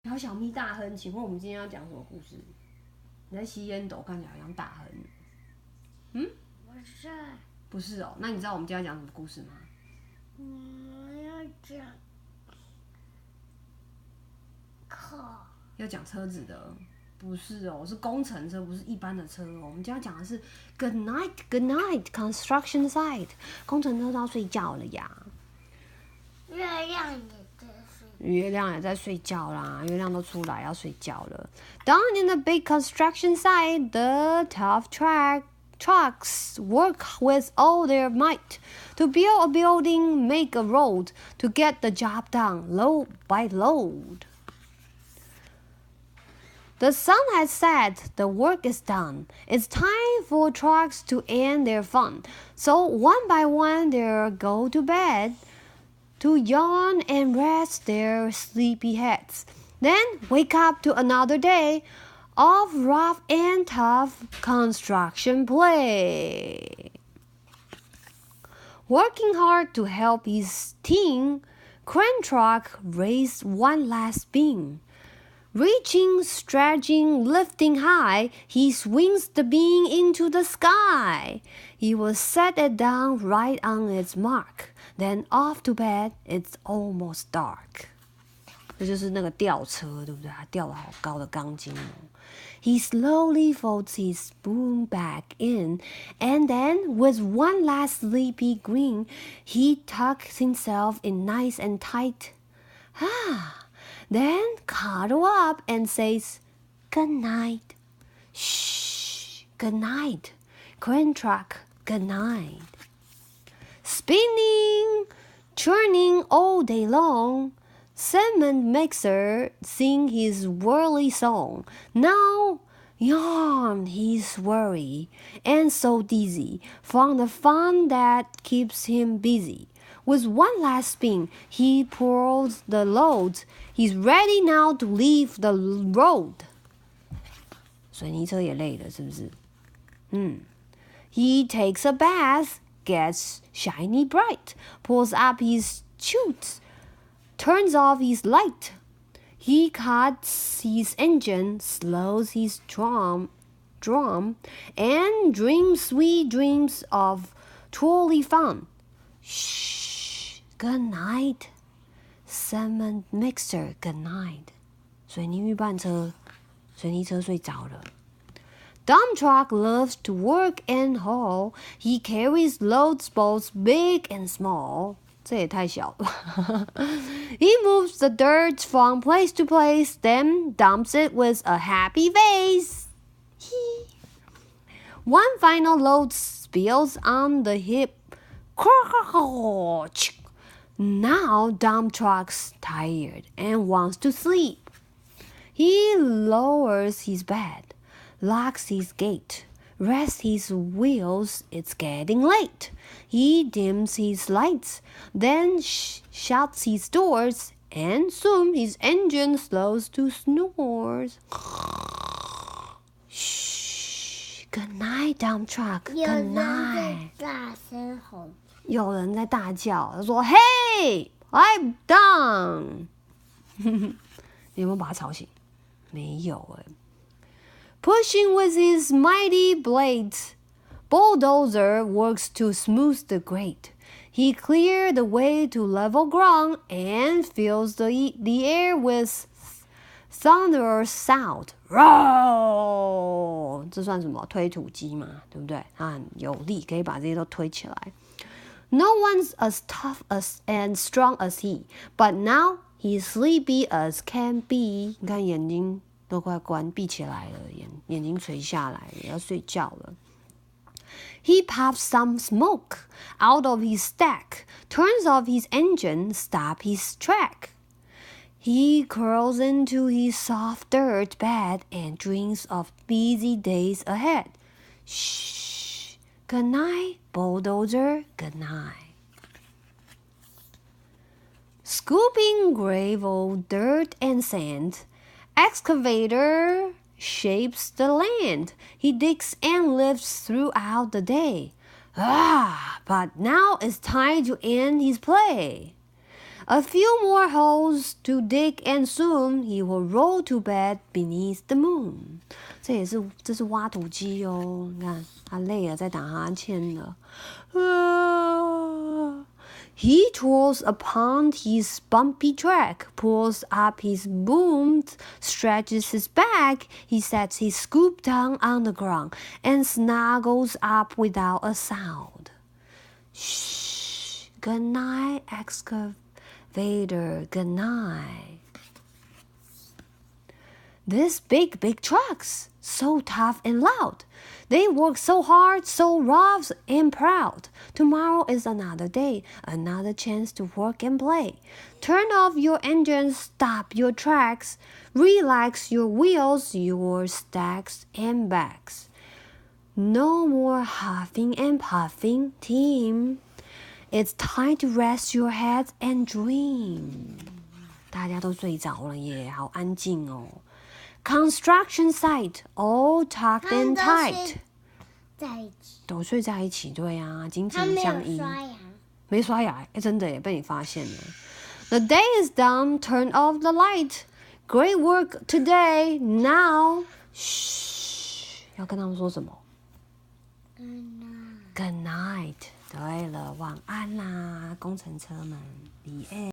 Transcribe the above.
好，小咪大亨，请问我们今天要讲什么故事？你在吸烟斗，看起来好像大亨。不是。不是哦，那你知道我们今天要讲什么故事吗？要讲要讲车子的，不是哦，是工程车，不是一般的车哦。我们今天要讲的是 Goodnight, Goodnight, Construction Site， 工程车都要睡觉了呀。月亮也在睡觉啦，月亮都出来要睡觉了。Down in the big construction site, the tough trucks work with all their might to build a building, make a road, to get the job done, load by load. The sun has set, the work is done. It's time for trucks to end their fun. So one by one they'll go to bed, to yawn and rest their sleepy heads. Then wake up to another day of rough and tough construction play. Working hard to help his team, Crane Truck raised one last beam. Reaching, stretching, lifting high, he swings the beam into the sky. He will set it down right on its mark. Then off to bed, it's almost dark. 这就是那个吊车，对不对？它吊了好高的钢筋哦。He slowly folds his spoon back in, and then, with one last sleepy grin, he tucks himself in nice and tight. Then cuddle up and says, "Good night." Shh, good night. Crane Truck, good night. Spinning, churning all day long, cement mixer sing his whirly song. Now yawn he's weary and so dizzy from the fun that keeps him busy. With one last spin, he pulls the load. He's ready now to leave the road. 水泥车也累了，是不是？He takes a bath, gets shiny bright, pulls up his chutes, turns off his light. He cuts his engine, slows his drum, and dreams sweet dreams of trolley fun. Shh, good night. Cement mixer, good night. 水泥预拌车，水泥车睡着了。Dump truck loves to work and haul. He carries loads both big and small. 这也太小了。He moves the dirt from place to place, then dumps it with a happy face. One final load spills on the hip. Now dump truck's tired and wants to sleep. He lowers his bed, locks his gate, rests his wheels, it's getting late. He dims his lights, then shuts his doors, and soon his engine slows to snores. Shh, good night, dump truck, good night. 有人在大叫，他说 "Hey, I'm done." 你有没有把他吵醒？没有哎。Pushing with his mighty blades, bulldozer works to smooth the grate. He clears the way to level ground and fills the air with thunderous sound. Roar! 这算什么？推土机嘛，对不对？它很有力，可以把这些都推起来。No one's as tough and strong as he, but now he's sleepy as can be. 你看眼睛都快闭起来了，眼睛垂下来了，要睡觉了。He puffs some smoke out of his stack, turns off his engine, stops his track. He curls into his soft dirt bed and dreams of busy days ahead. Shh, good night, bulldozer, good night. Scooping gravel, dirt, and sand, excavator shapes the land. He digs and lifts throughout the day. But now it's time to end his play. A few more holes to dig, and soon he will roll to bed beneath the moon. 这是挖土机哦，你看他累了，在打哈欠了。He twirls upon his bumpy track, pulls up his boom, stretches his back. He sets his scoop down on the ground and snuggles up without a sound. Shh, good night, excavator, good night. These big trucks, so tough and loud. They work so hard, so rough and proud. Tomorrow is another day, another chance to work and play. Turn off your engines, stop your tracks. Relax your wheels, your stacks and backs. No more huffing and puffing, team. It's time to rest your heads and dream. 大家都睡着了耶，好安静哦。Construction site, all tucked and tight. 在一起。都睡在一起，对啊，紧他没紧相依。有刷牙。没刷牙，真的耶，被你发现了。The day is done. Turn off the light. Great work today. Now, shh， 要跟他们说什么 Goodnight.？Good night. 对了，晚安啦，工程车们。The end.